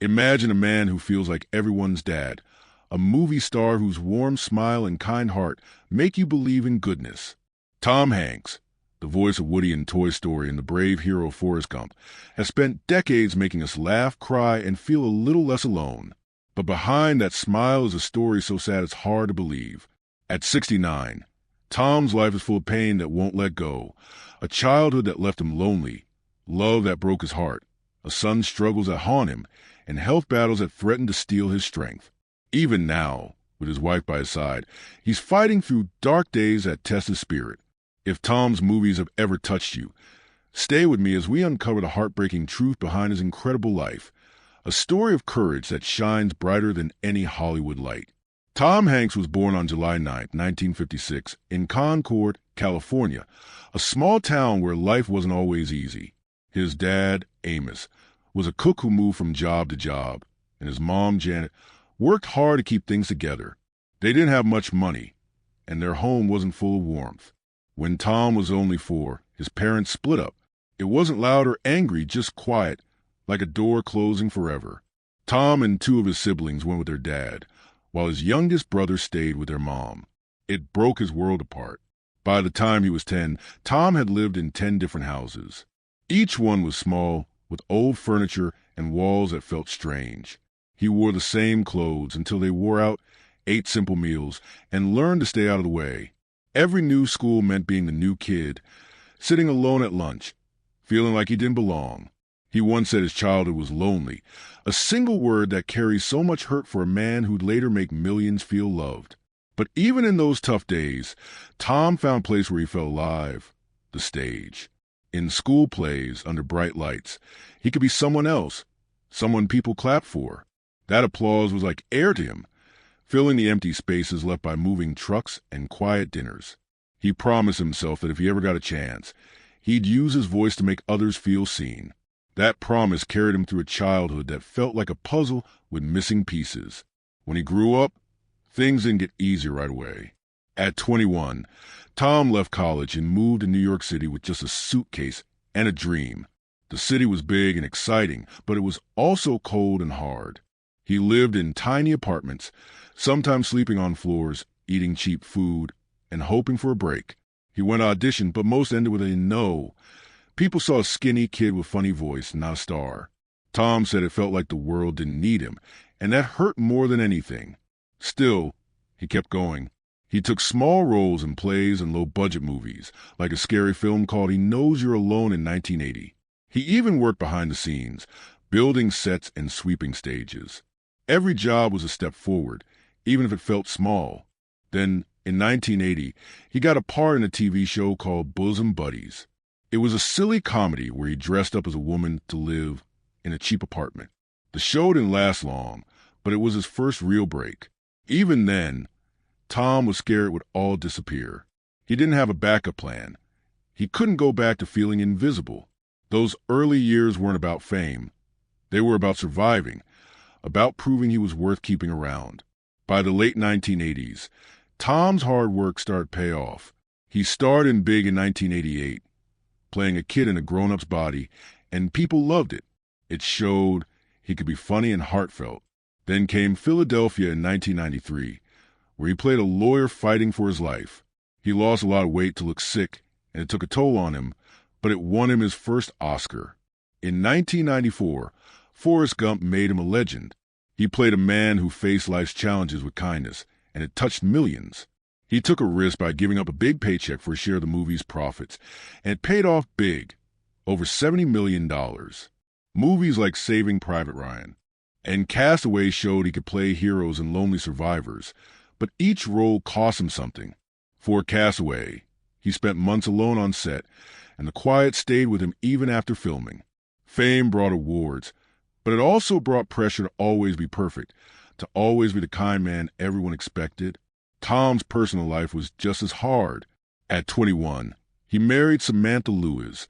Imagine a man who feels like everyone's dad, a movie star whose warm smile and kind heart make you believe in goodness. Tom Hanks, the voice of Woody in Toy Story and the brave hero Forrest Gump, has spent decades making us laugh, cry, and feel a little less alone. But behind that smile is a story so sad it's hard to believe. At 69, Tom's life is full of pain that won't let go, a childhood that left him lonely, love that broke his heart, a son's struggles that haunt him, and health battles that threaten to steal his strength. Even now, with his wife by his side, he's fighting through dark days that test his spirit. If Tom's movies have ever touched you, stay with me as we uncover the heartbreaking truth behind his incredible life, a story of courage that shines brighter than any Hollywood light. Tom Hanks was born on July 9, 1956, in Concord, California, a small town where life wasn't always easy. His dad, Amos, was a cook who moved from job to job, and his mom, Janet, worked hard to keep things together. They didn't have much money, and their home wasn't full of warmth. When Tom was only 4, his parents split up. It wasn't loud or angry, just quiet, like a door closing forever. Tom and 2 of his siblings went with their dad, while his youngest brother stayed with their mom. It broke his world apart. By the time he was 10, Tom had lived in 10 different houses. Each one was small, with old furniture and walls that felt strange. He wore the same clothes until they wore out, ate simple meals, and learned to stay out of the way. Every new school meant being the new kid, sitting alone at lunch, feeling like he didn't belong. He once said his childhood was lonely, a single word that carries so much hurt for a man who'd later make millions feel loved. But even in those tough days, Tom found a place where he felt alive, the stage. In school plays, under bright lights, he could be someone else, someone people clapped for. That applause was like air to him, filling the empty spaces left by moving trucks and quiet dinners. He promised himself that if he ever got a chance, he'd use his voice to make others feel seen. That promise carried him through a childhood that felt like a puzzle with missing pieces. When he grew up, things didn't get easier right away. At 21, Tom left college and moved to New York City with just a suitcase and a dream. The city was big and exciting, but it was also cold and hard. He lived in tiny apartments, sometimes sleeping on floors, eating cheap food, and hoping for a break. He went to audition, but most ended with a no. People saw a skinny kid with funny voice, not a star. Tom said it felt like the world didn't need him, and that hurt more than anything. Still, he kept going. He took small roles in plays and low-budget movies, like a scary film called He Knows You're Alone in 1980. He even worked behind the scenes, building sets and sweeping stages. Every job was a step forward, even if it felt small. Then, in 1980, he got a part in a TV show called Bosom Buddies. It was a silly comedy where he dressed up as a woman to live in a cheap apartment. The show didn't last long, but it was his first real break. Even then, Tom was scared it would all disappear. He didn't have a backup plan. He couldn't go back to feeling invisible. Those early years weren't about fame. They were about surviving, about proving he was worth keeping around. By the late 1980s, Tom's hard work started to pay off. He starred in big in 1988. Playing a kid in a grown-up's body, and people loved it. It showed he could be funny and heartfelt. Then came Philadelphia in 1993, where he played a lawyer fighting for his life. He lost a lot of weight to look sick, and it took a toll on him, but it won him his first Oscar. In 1994, Forrest Gump made him a legend. He played a man who faced life's challenges with kindness, and it touched millions. He took a risk by giving up a big paycheck for a share of the movie's profits, and it paid off big, over $70 million. Movies like Saving Private Ryan and Castaway showed he could play heroes and lonely survivors, but each role cost him something. For Castaway, he spent months alone on set, and the quiet stayed with him even after filming. Fame brought awards, but it also brought pressure to always be perfect, to always be the kind man everyone expected. Tom's personal life was just as hard. At 21, he married Samantha Lewis,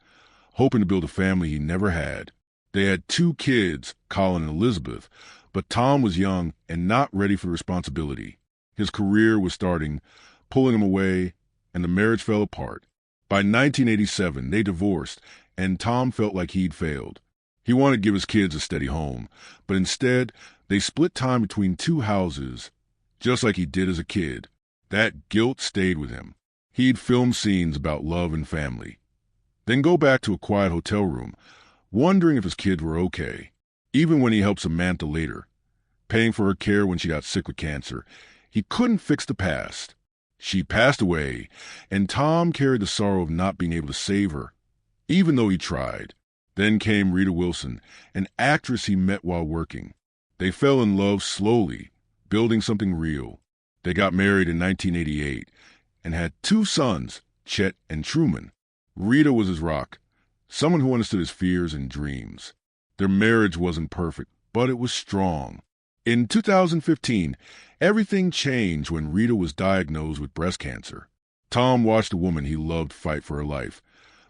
hoping to build a family he never had. They had 2 kids, Colin and Elizabeth, but Tom was young and not ready for the responsibility. His career was starting, pulling him away, and the marriage fell apart. By 1987, they divorced, and Tom felt like he'd failed. He wanted to give his kids a steady home, but instead, they split time between two houses, just like he did as a kid. That guilt stayed with him. He'd film scenes about love and family, then go back to a quiet hotel room, wondering if his kids were okay. Even when he helped Samantha later, paying for her care when she got sick with cancer, he couldn't fix the past. She passed away, and Tom carried the sorrow of not being able to save her, even though he tried. Then came Rita Wilson, an actress he met while working. They fell in love slowly, building something real. They got married in 1988 and had two sons, Chet and Truman. Rita was his rock, someone who understood his fears and dreams. Their marriage wasn't perfect, but it was strong. In 2015, everything changed when Rita was diagnosed with breast cancer. Tom watched a woman he loved fight for her life,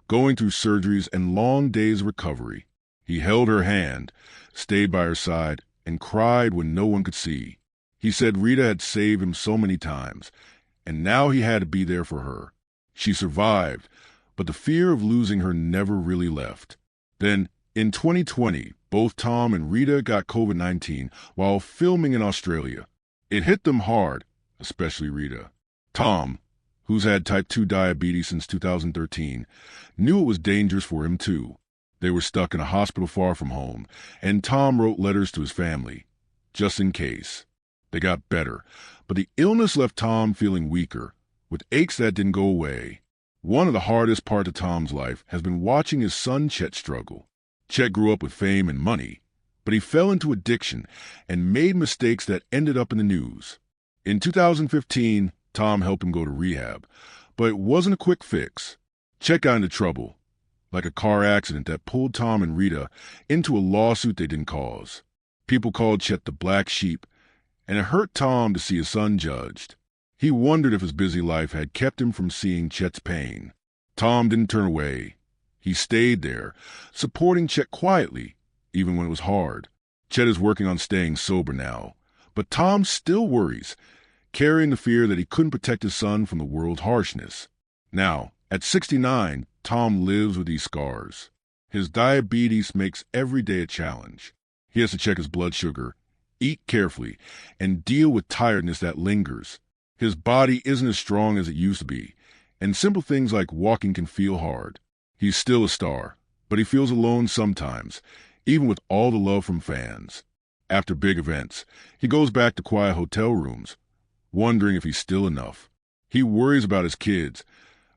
going through surgeries and long days of recovery. He held her hand, stayed by her side, and cried when no one could see. He said Rita had saved him so many times, and now he had to be there for her. She survived, but the fear of losing her never really left. Then, in 2020, both Tom and Rita got COVID-19 while filming in Australia. It hit them hard, especially Rita. Tom, who's had type 2 diabetes since 2013, knew it was dangerous for him too. They were stuck in a hospital far from home, and Tom wrote letters to his family, just in case. They got better, but the illness left Tom feeling weaker, with aches that didn't go away. One of the hardest parts of Tom's life has been watching his son Chet struggle. Chet grew up with fame and money, but he fell into addiction and made mistakes that ended up in the news. In 2015, Tom helped him go to rehab, but it wasn't a quick fix. Chet got into trouble, like a car accident that pulled Tom and Rita into a lawsuit they didn't cause. People called Chet the black sheep, and it hurt Tom to see his son judged. He wondered if his busy life had kept him from seeing Chet's pain. Tom didn't turn away. He stayed there, supporting Chet quietly, even when it was hard. Chet is working on staying sober now, but Tom still worries, carrying the fear that he couldn't protect his son from the world's harshness. Now, at 69, Tom lives with these scars. His diabetes makes every day a challenge. He has to check his blood sugar, eat carefully, and deal with tiredness that lingers. His body isn't as strong as it used to be, and simple things like walking can feel hard. He's still a star, but he feels alone sometimes, even with all the love from fans. After big events, he goes back to quiet hotel rooms, wondering if he's still enough. He worries about his kids,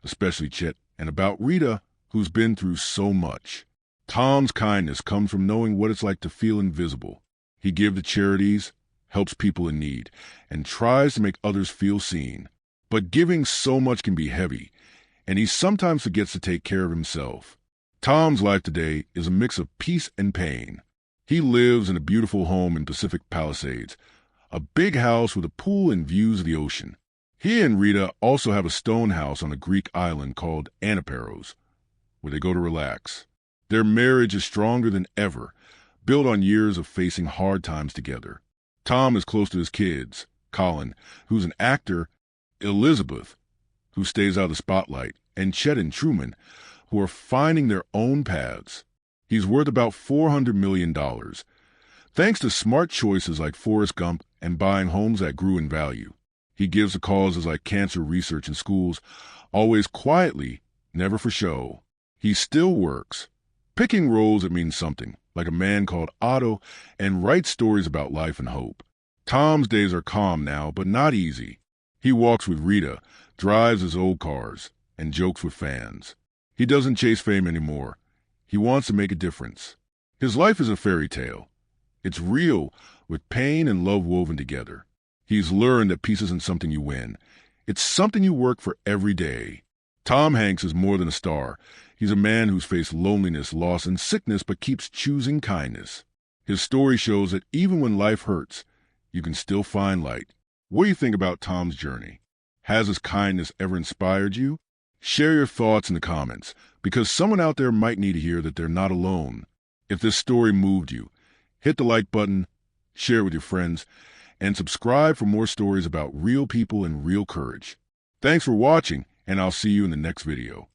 especially Chet, and about Rita, who's been through so much. Tom's kindness comes from knowing what it's like to feel invisible. He gives to charities, helps people in need, and tries to make others feel seen. But giving so much can be heavy, and he sometimes forgets to take care of himself. Tom's life today is a mix of peace and pain. He lives in a beautiful home in Pacific Palisades, a big house with a pool and views of the ocean. He and Rita also have a stone house on a Greek island called Aniperos, where they go to relax. Their marriage is stronger than ever, built on years of facing hard times together. Tom is close to his kids, Colin, who's an actor, Elizabeth, who stays out of the spotlight, and Chet and Truman, who are finding their own paths. He's worth about $400 million, thanks to smart choices like Forrest Gump and buying homes that grew in value. He gives to causes like cancer research in schools, always quietly, never for show. He still works, picking roles that mean something, like A Man Called Otto, and writes stories about life and hope. Tom's days are calm now, but not easy. He walks with Rita, drives his old cars, and jokes with fans. He doesn't chase fame anymore. He wants to make a difference. His life is a fairy tale. It's real, with pain and love woven together. He's learned that peace isn't something you win. It's something you work for every day. Tom Hanks is more than a star. He's a man who's faced loneliness, loss, and sickness but keeps choosing kindness. His story shows that even when life hurts, you can still find light. What do you think about Tom's journey? Has his kindness ever inspired you? Share your thoughts in the comments, because someone out there might need to hear that they're not alone. If this story moved you, hit the like button, share it with your friends, and subscribe for more stories about real people and real courage. Thanks for watching, and I'll see you in the next video.